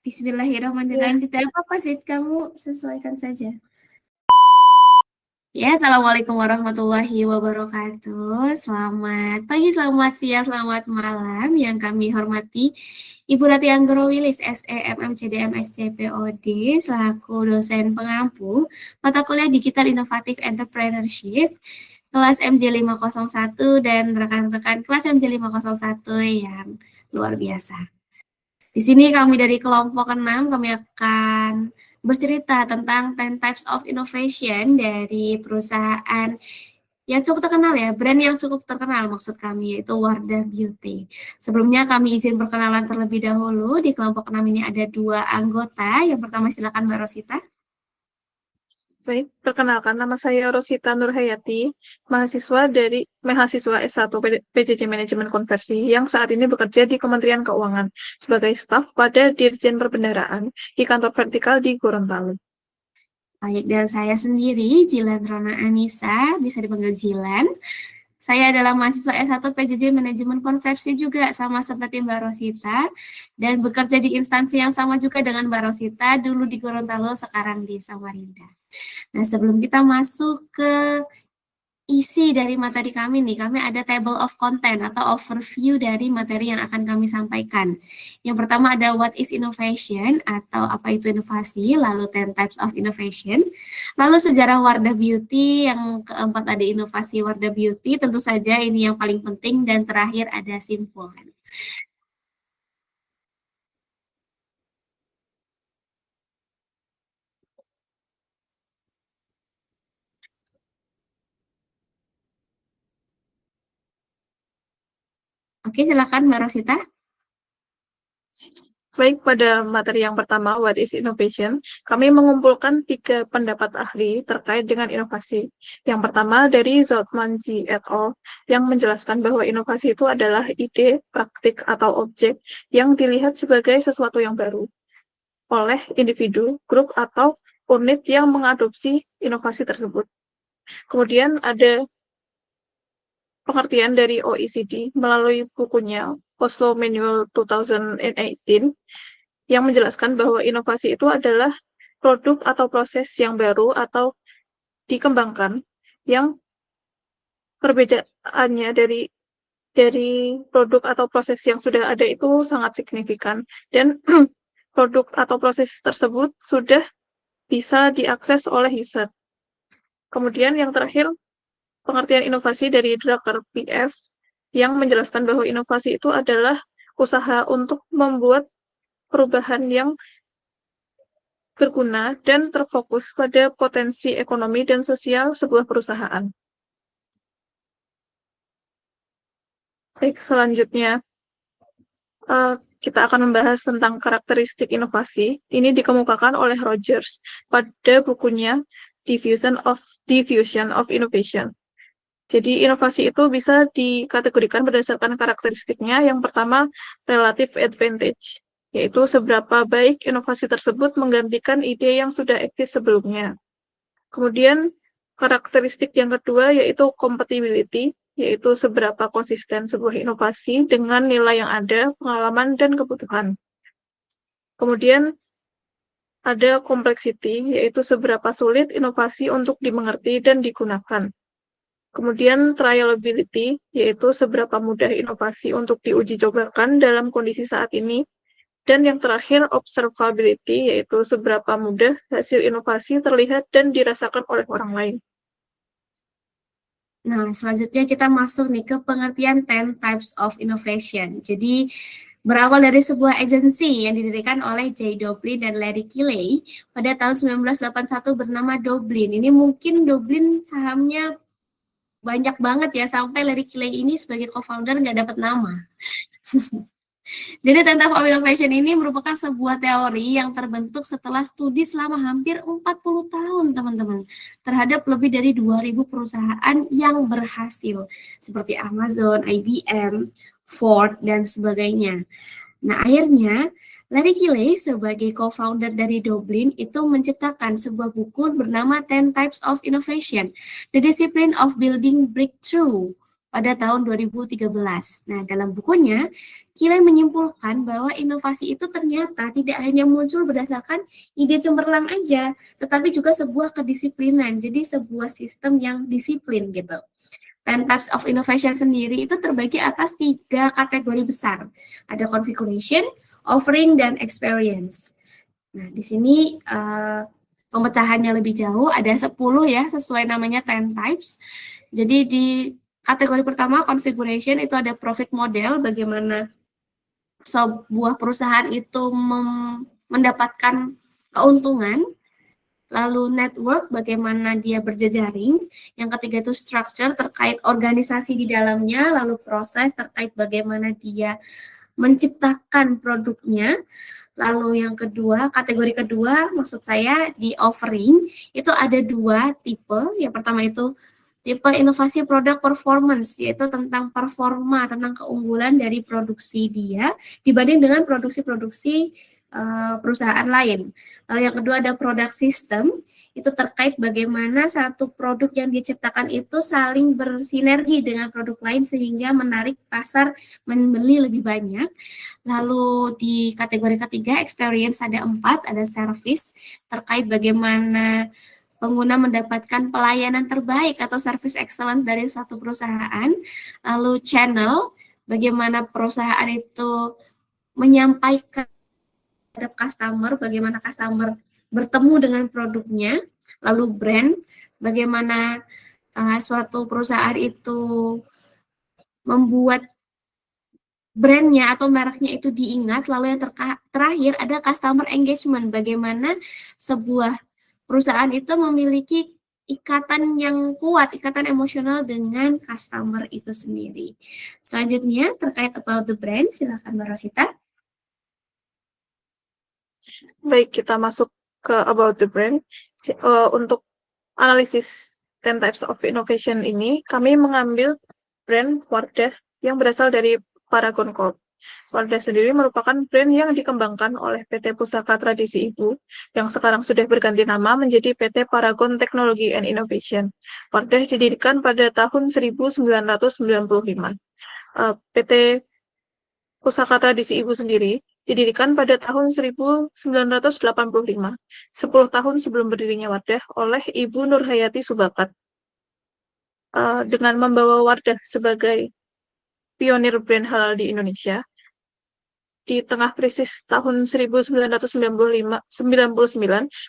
Bismillahirrahmanirrahim. Ya. Tidak apa-apa sih, kamu sesuaikan saja. Ya, Assalamualaikum warahmatullahi wabarakatuh. Selamat pagi, selamat siang, selamat malam yang kami hormati Ibu Rati Anggoro Wilis, SEMM CDM SCPOD, selaku dosen pengampu mata kuliah Digital Innovative Entrepreneurship kelas MJ501 dan rekan-rekan kelas MJ501 yang luar biasa. Di sini kami dari kelompok 6, kami akan bercerita tentang 10 types of innovation dari perusahaan yang cukup terkenal ya, brand yang cukup terkenal maksud kami, yaitu Wardah Beauty. Sebelumnya kami izin perkenalan terlebih dahulu, di kelompok 6 ini ada 2 anggota. Yang pertama silakan Mbak Rosita. Baik, perkenalkan nama saya Rosita Nurhayati, mahasiswa S1 PJJ Manajemen Konversi yang saat ini bekerja di Kementerian Keuangan sebagai staf pada Dirjen Perbendaharaan di kantor vertikal di Gorontalo. Baik, dan saya sendiri, Jilan Rona Anissa, bisa dipanggil Jilan. Saya adalah mahasiswa S1 PJJ Manajemen Konversi juga, sama seperti Mbak Rosita, dan bekerja di instansi yang sama juga dengan Mbak Rosita, dulu di Gorontalo, sekarang di Samarinda. Nah, sebelum kita masuk ke isi dari materi kami nih, kami ada table of content atau overview dari materi yang akan kami sampaikan. Yang pertama ada what is innovation atau apa itu inovasi, lalu 10 types of innovation, lalu sejarah Wardah Beauty, yang keempat ada inovasi Wardah Beauty, tentu saja ini yang paling penting, dan terakhir ada simpulan. Oke, silakan Mbak Rosita. Baik, pada materi yang pertama, What is Innovation, kami mengumpulkan 3 pendapat ahli terkait dengan inovasi. Yang pertama dari Zoutman-G et al. Yang menjelaskan bahwa inovasi itu adalah ide, praktik, atau objek yang dilihat sebagai sesuatu yang baru oleh individu, grup, atau unit yang mengadopsi inovasi tersebut. Kemudian ada pengertian dari OECD melalui bukunya Oslo Manual 2018 yang menjelaskan bahwa inovasi itu adalah produk atau proses yang baru atau dikembangkan yang perbedaannya dari produk atau proses yang sudah ada itu sangat signifikan, dan produk atau proses tersebut sudah bisa diakses oleh user. Kemudian yang terakhir, pengertian inovasi dari Drucker PF yang menjelaskan bahwa inovasi itu adalah usaha untuk membuat perubahan yang berguna dan terfokus pada potensi ekonomi dan sosial sebuah perusahaan. Baik, selanjutnya kita akan membahas tentang karakteristik inovasi. Ini dikemukakan oleh Rogers pada bukunya Diffusion of Innovation. Jadi inovasi itu bisa dikategorikan berdasarkan karakteristiknya. Yang pertama, relative advantage, yaitu seberapa baik inovasi tersebut menggantikan ide yang sudah eksis sebelumnya. Kemudian karakteristik yang kedua yaitu compatibility, yaitu seberapa konsisten sebuah inovasi dengan nilai yang ada, pengalaman, dan kebutuhan. Kemudian ada complexity, yaitu seberapa sulit inovasi untuk dimengerti dan digunakan. Kemudian trialability, yaitu seberapa mudah inovasi untuk diuji cobakan dalam kondisi saat ini. Dan yang terakhir, observability, yaitu seberapa mudah hasil inovasi terlihat dan dirasakan oleh orang lain. Nah, selanjutnya kita masuk nih ke pengertian 10 types of innovation. Jadi, berawal dari sebuah agensi yang didirikan oleh Jay Doblin dan Larry Kiley pada tahun 1981 bernama Doblin. Ini mungkin Doblin sahamnya banyak banget ya, sampai Larry Kiley ini sebagai co-founder nggak dapat nama. Jadi 10 types of innovation ini merupakan sebuah teori yang terbentuk setelah studi selama hampir 40 tahun, teman-teman, terhadap lebih dari 2.000 perusahaan yang berhasil, seperti Amazon, IBM, Ford, dan sebagainya. Nah, akhirnya Larry Kiley sebagai co-founder dari Doblin itu menciptakan sebuah buku bernama 10 Types of Innovation, The Discipline of Building Breakthrough pada tahun 2013. Nah, dalam bukunya, Kiley menyimpulkan bahwa inovasi itu ternyata tidak hanya muncul berdasarkan ide cemerlang aja, tetapi juga sebuah kedisiplinan, jadi sebuah sistem yang disiplin gitu. 10 types of innovation sendiri itu terbagi atas 3 kategori besar. Ada configuration, offering, dan experience. Nah, di sini pemecahannya lebih jauh, ada 10 ya, sesuai namanya 10 types. Jadi di kategori pertama, configuration, itu ada profit model, bagaimana sebuah perusahaan itu mendapatkan keuntungan. Lalu network, bagaimana dia berjejaring. Yang ketiga itu structure, terkait organisasi di dalamnya. Lalu proses, terkait bagaimana dia menciptakan produknya. Lalu yang kedua, kategori kedua, maksud saya di offering, itu ada 2 tipe. Yang pertama itu tipe inovasi produk performance, yaitu tentang performa, tentang keunggulan dari produksi dia dibanding dengan produksi-produksi perusahaan lain. Lalu yang kedua ada product system, itu terkait bagaimana satu produk yang diciptakan itu saling bersinergi dengan produk lain sehingga menarik pasar membeli lebih banyak. Lalu di kategori ketiga, experience ada 4, ada service, terkait bagaimana pengguna mendapatkan pelayanan terbaik atau service excellence dari suatu perusahaan. Lalu channel, bagaimana perusahaan itu menyampaikan terhadap customer, bagaimana customer bertemu dengan produknya. Lalu brand, bagaimana suatu perusahaan itu membuat brandnya atau mereknya itu diingat. Lalu yang terakhir ada customer engagement, bagaimana sebuah perusahaan itu memiliki ikatan yang kuat, ikatan emosional dengan customer itu sendiri. Selanjutnya terkait about the brand, silakan Mbak Rosita. Baik, kita masuk ke about the brand. Untuk analisis 10 types of innovation ini, kami mengambil brand Wardah yang berasal dari Paragon Corp. Wardah sendiri merupakan brand yang dikembangkan oleh PT Pusaka Tradisi Ibu, yang sekarang sudah berganti nama menjadi PT Paragon Technology and Innovation. Wardah didirikan pada tahun 1995. PT Pusaka Tradisi Ibu sendiri didirikan pada tahun 1985, 10 tahun sebelum berdirinya Wardah oleh Ibu Nurhayati Subakat. Dengan membawa Wardah sebagai pionir brand halal di Indonesia, di tengah krisis tahun 1999,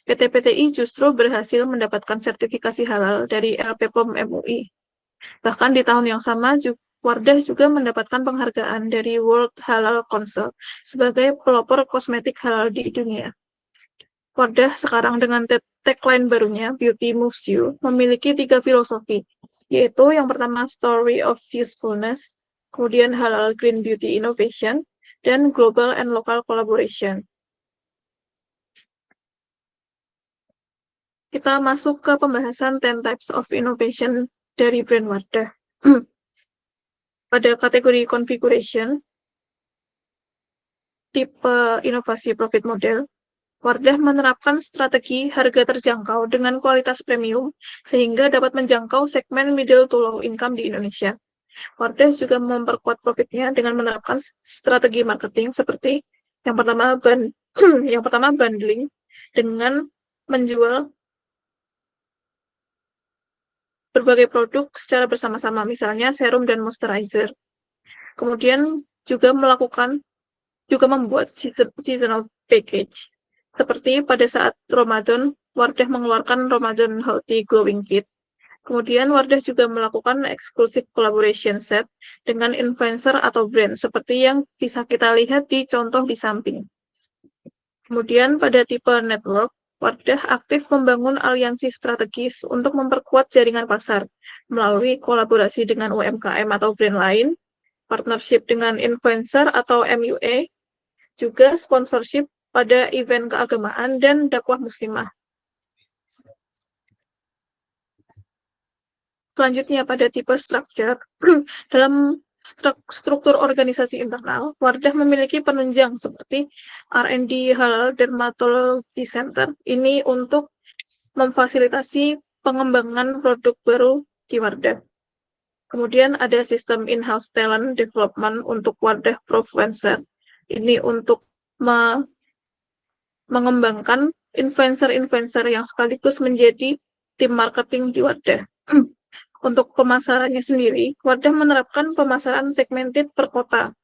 PT PTI justru berhasil mendapatkan sertifikasi halal dari LPPOM MUI. Bahkan di tahun yang sama, Wardah juga mendapatkan penghargaan dari World Halal Council sebagai pelopor kosmetik halal di dunia. Wardah sekarang dengan tagline barunya, Beauty Moves You, memiliki 3 filosofi, yaitu yang pertama Story of Usefulness, kemudian Halal Green Beauty Innovation, dan Global and Local Collaboration. Kita masuk ke pembahasan 10 types of innovation dari brand Wardah. Pada kategori configuration, tipe inovasi profit model, Wardah menerapkan strategi harga terjangkau dengan kualitas premium sehingga dapat menjangkau segmen middle to low income di Indonesia. Wardah juga memperkuat profitnya dengan menerapkan strategi marketing seperti yang pertama bundling dengan menjual berbagai produk secara bersama-sama, misalnya serum dan moisturizer. Kemudian juga membuat seasonal package. Seperti pada saat Ramadan, Wardah mengeluarkan Ramadan Healthy Glowing Kit. Kemudian Wardah juga melakukan exclusive collaboration set dengan influencer atau brand, seperti yang bisa kita lihat di contoh di samping. Kemudian pada tipe network, Wardah aktif membangun aliansi strategis untuk memperkuat jaringan pasar melalui kolaborasi dengan UMKM atau brand lain, partnership dengan influencer atau MUA, juga sponsorship pada event keagamaan dan dakwah muslimah. Selanjutnya pada tipe structure, dalam struktur organisasi internal, Wardah memiliki penunjang seperti R&D Halal Dermatology Center. Ini untuk memfasilitasi pengembangan produk baru di Wardah. Kemudian ada sistem in-house talent development untuk wadah Profluencer. Ini untuk mengembangkan influencer-influencer yang sekaligus menjadi tim marketing di wadah. Untuk pemasarannya sendiri, wadah menerapkan pemasaran segmented per kota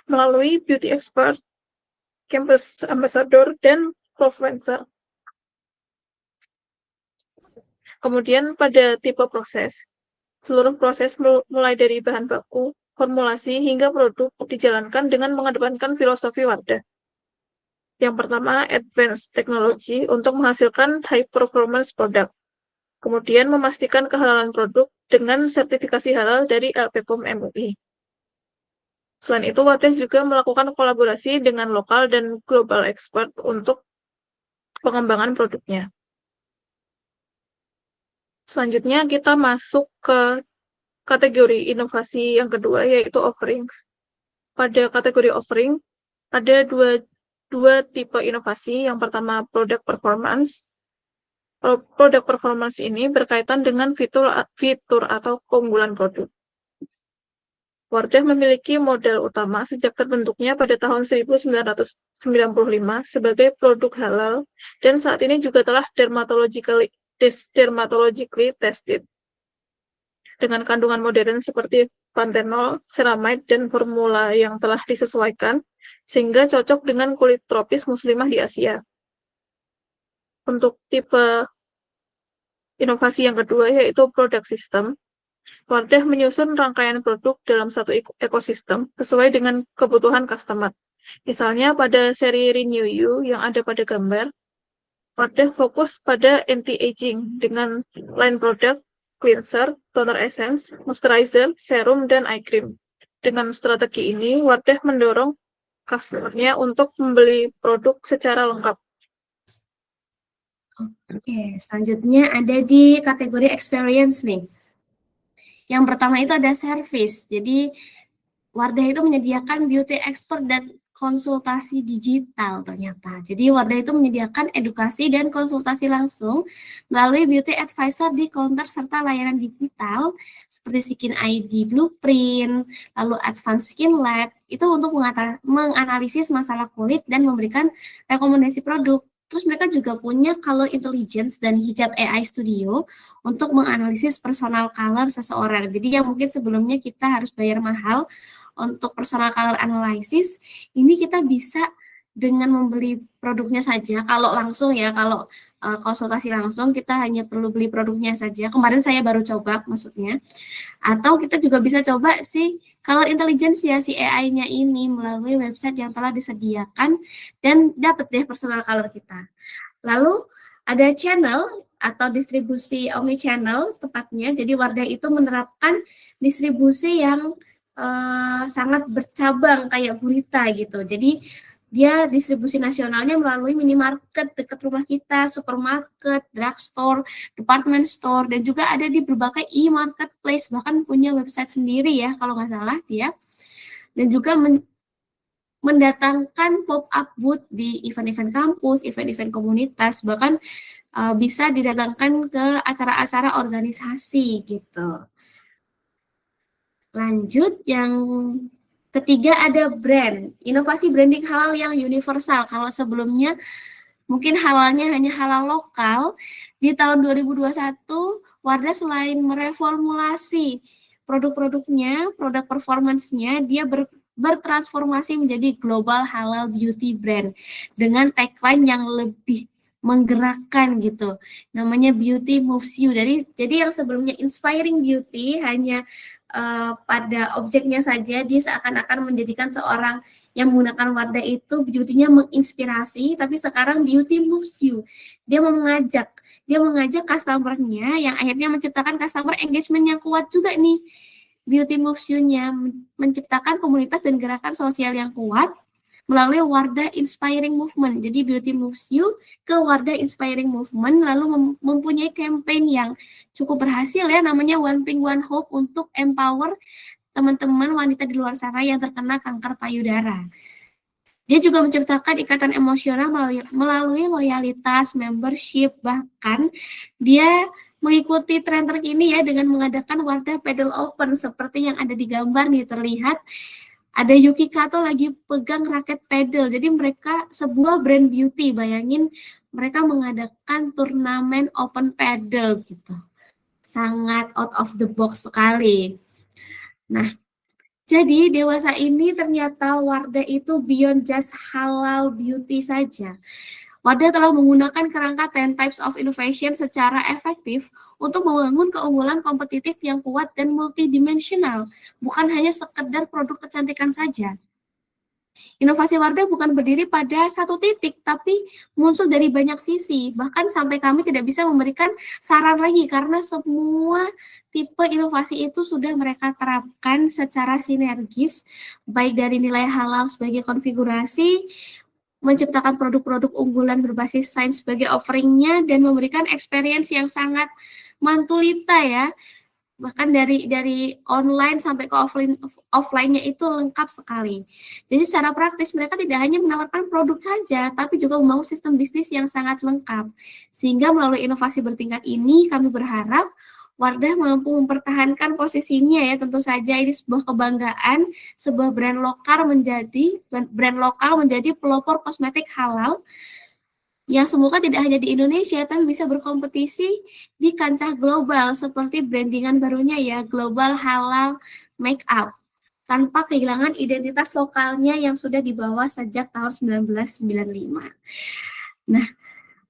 melalui beauty expert, campus ambassador, dan Profluencer. Kemudian pada tipe proses, seluruh proses mulai dari bahan baku, formulasi, hingga produk dijalankan dengan mengedepankan filosofi wadah. Yang pertama, advanced technology untuk menghasilkan high performance product. Kemudian memastikan kehalalan produk dengan sertifikasi halal dari LPPOM MUI. Selain itu, wadah juga melakukan kolaborasi dengan lokal dan global expert untuk pengembangan produknya. Selanjutnya kita masuk ke kategori inovasi yang kedua, yaitu offerings. Pada kategori offering, ada dua tipe inovasi. Yang pertama, product performance. Product performance ini berkaitan dengan fitur atau keunggulan produk. Wardah memiliki modal utama sejak terbentuknya pada tahun 1995 sebagai produk halal dan saat ini juga telah dermatologically tested dengan kandungan modern seperti panthenol, ceramide, dan formula yang telah disesuaikan sehingga cocok dengan kulit tropis muslimah di Asia. Untuk tipe inovasi yang kedua yaitu product system. Wardah menyusun rangkaian produk dalam satu ekosistem sesuai dengan kebutuhan customer. Misalnya pada seri Renew You yang ada pada gambar, Wardah fokus pada anti-aging dengan line produk, cleanser, toner essence, moisturizer, serum, dan eye cream. Dengan strategi ini, Wardah mendorong customer-nya untuk membeli produk secara lengkap. Oke, selanjutnya ada di kategori experience nih. Yang pertama itu ada service. Jadi Wardah itu menyediakan beauty expert dan konsultasi digital ternyata. Jadi Wardah itu menyediakan edukasi dan konsultasi langsung melalui beauty advisor di counter serta layanan digital seperti Skin ID Blueprint, lalu Advanced Skin Lab, itu untuk menganalisis masalah kulit dan memberikan rekomendasi produk. Terus mereka juga punya color intelligence dan hijab AI studio untuk menganalisis personal color seseorang. Jadi yang mungkin sebelumnya kita harus bayar mahal untuk personal color analysis, ini kita bisa dengan membeli produknya saja. Kalau langsung ya, kalau konsultasi langsung kita hanya perlu beli produknya saja. Kemarin saya baru coba maksudnya. Atau kita juga bisa coba si color intelligence ya, si AI-nya ini melalui website yang telah disediakan dan dapat deh personal color kita. Lalu ada channel atau distribusi omni-channel tepatnya. Jadi Wardah itu menerapkan distribusi yang sangat bercabang kayak gurita gitu. Jadi dia distribusi nasionalnya melalui minimarket dekat rumah kita, supermarket, drugstore, department store, dan juga ada di berbagai e-marketplace, bahkan punya website sendiri ya kalau nggak salah dia. Dan juga mendatangkan pop-up booth di event-event kampus, event-event komunitas, bahkan bisa didatangkan ke acara-acara organisasi gitu. Lanjut, yang ketiga ada brand, inovasi branding halal yang universal. Kalau sebelumnya mungkin halalnya hanya halal lokal, di tahun 2021 Wardah selain mereformulasi produk-produknya, produk performance-nya, dia bertransformasi menjadi global halal beauty brand dengan tagline yang lebih menggerakkan gitu. Namanya Beauty Moves You. Jadi yang sebelumnya inspiring beauty hanya pada objeknya saja, dia seakan-akan menjadikan seorang yang menggunakan Wardah itu beauty-nya menginspirasi, tapi sekarang Beauty Moves You. Dia mengajak customer-nya yang akhirnya menciptakan customer engagement yang kuat juga nih. Beauty Moves You-nya menciptakan komunitas dan gerakan sosial yang kuat melalui Wardah Inspiring Movement. Jadi Beauty Moves You ke Wardah Inspiring Movement, lalu mempunyai campaign yang cukup berhasil ya, namanya One Pink One Hope untuk empower teman-teman wanita di luar sana yang terkena kanker payudara. Dia juga menciptakan ikatan emosional melalui loyalitas, membership, bahkan dia mengikuti tren terkini ya dengan mengadakan Wardah Pedal Open seperti yang ada di gambar nih terlihat. Ada Yuki Kato lagi pegang raket pedal. Jadi mereka sebuah brand beauty, bayangin mereka mengadakan turnamen open pedal gitu. Sangat out of the box sekali. Nah, jadi dewasa ini ternyata Wardah itu beyond just halal beauty saja. Wardah telah menggunakan kerangka 10 types of innovation secara efektif untuk membangun keunggulan kompetitif yang kuat dan multidimensional, bukan hanya sekedar produk kecantikan saja. Inovasi Wardah bukan berdiri pada satu titik, tapi muncul dari banyak sisi. Bahkan sampai kami tidak bisa memberikan saran lagi karena semua tipe inovasi itu sudah mereka terapkan secara sinergis, baik dari nilai halal sebagai konfigurasi, menciptakan produk-produk unggulan berbasis sains sebagai offeringnya, dan memberikan experience yang sangat mantulita ya. Bahkan dari online sampai ke offline-nya itu lengkap sekali. Jadi secara praktis mereka tidak hanya menawarkan produk saja, tapi juga membangun sistem bisnis yang sangat lengkap. Sehingga melalui inovasi bertingkat ini kami berharap Wardah mampu mempertahankan posisinya ya, tentu saja ini sebuah kebanggaan, sebuah brand lokal menjadi pelopor kosmetik halal yang semoga tidak hanya di Indonesia tapi bisa berkompetisi di kancah global seperti brandingan barunya ya, Global Halal Makeup, tanpa kehilangan identitas lokalnya yang sudah dibawa sejak tahun 1995. Nah,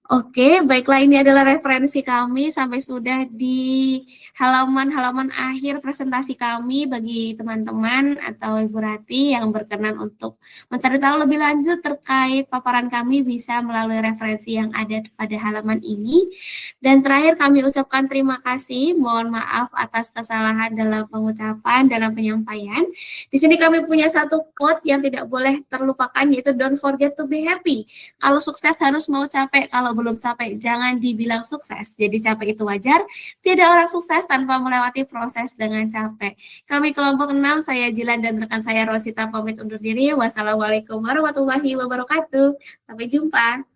oke, baiklah, ini adalah referensi kami sampai sudah di halaman-halaman akhir presentasi kami. Bagi teman-teman atau Ibu Rati yang berkenan untuk mencari tahu lebih lanjut terkait paparan kami bisa melalui referensi yang ada pada halaman ini. Dan terakhir kami ucapkan terima kasih, mohon maaf atas kesalahan dalam pengucapan, dalam penyampaian. Di sini kami punya satu quote yang tidak boleh terlupakan, yaitu don't forget to be happy. Kalau sukses harus mau capek, kalau belum capek jangan dibilang sukses. Jadi capek itu wajar, tidak orang sukses tanpa melewati proses dengan capek. Kami kelompok 6, saya Jilan dan rekan saya Rosita pamit undur diri. Wassalamualaikum warahmatullahi wabarakatuh. Sampai jumpa.